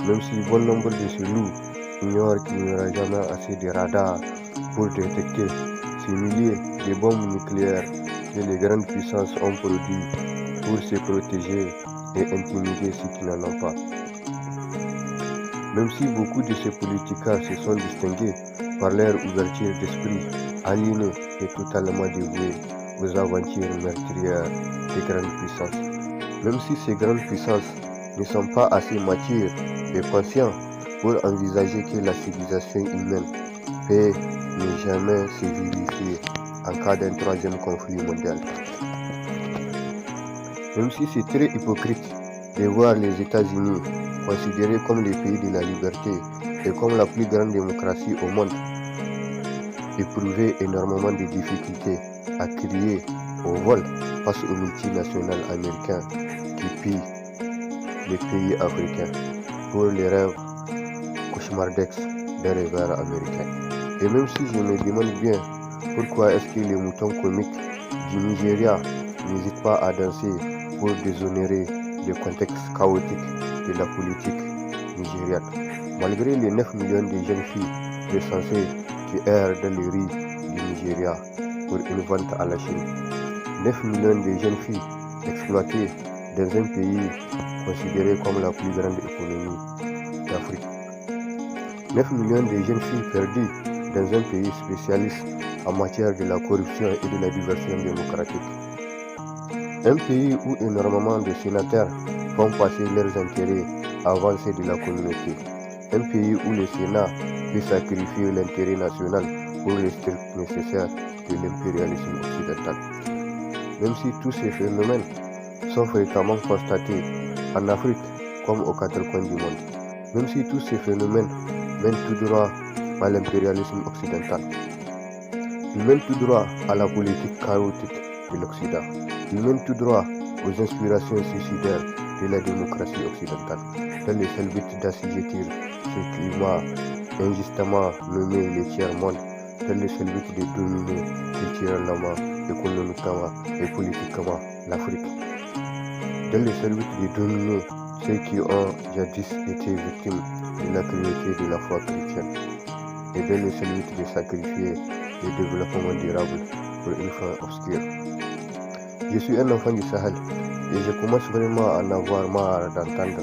même si bon nombre de ces loups ignorent qu'il n'y aura jamais assez de radars pour détecter ces milliers de bombes nucléaires que les grandes puissances ont produit pour se protéger et intimider ceux qui n'en ont pas. Même si beaucoup de ces politiciens se sont distingués par leur ouverture d'esprit, aliénés et totalement dévoués aux aventures meurtrières des grandes puissances. Même si ces grandes puissances ne sont pas assez matures et conscients pour envisager que la civilisation humaine peut ne jamais se vérifier en cas d'un troisième conflit mondial. Même si c'est très hypocrite de voir les États-Unis considérés comme les pays de la liberté et comme la plus grande démocratie au monde, éprouver énormément de difficultés à crier au vol face aux multinationales américaines qui pillent les pays africains pour les rêves cauchemardesques des rêveurs américains. Et même si je me demande bien pourquoi est-ce que les moutons comiques du Nigeria n'hésitent pas à danser pour déshonorer le contexte chaotique de la politique nigériane, malgré les 9 millions de jeunes filles recensées qui errent dans les rues du Nigeria pour une vente à la Chine. 9 millions de jeunes filles exploitées dans un pays considéré comme la plus grande économie d'Afrique. 9 millions de jeunes filles perdues dans un pays spécialiste en matière de la corruption et de la diversion démocratique. Un pays où énormément de sénateurs font passer leurs intérêts avant ceux de la communauté. Un pays où le Sénat peut sacrifier l'intérêt national pour le strict nécessaire de l'impérialisme occidental. Même si tous ces phénomènes sont fréquemment constatés en Afrique comme aux quatre coins du monde. Même si tous ces phénomènes mènent tout droit à l'impérialisme occidental. Ils mènent tout droit à la politique chaotique de l'Occident. Ils mènent tout droit aux inspirations suicidaires de la démocratie occidentale, dans le seul but d'assujettir ce climat injustement nommé le tiers-monde, dans le seul but de dominer culturellement, économiquement et politiquement l'Afrique, dans le seul but de dominer ceux qui ont jadis été victimes de la cruauté de la foi chrétienne, et dans le seul but de sacrifier le développement durable pour une fin obscure. Je suis un enfant du Sahel et je commence vraiment à en avoir marre d'entendre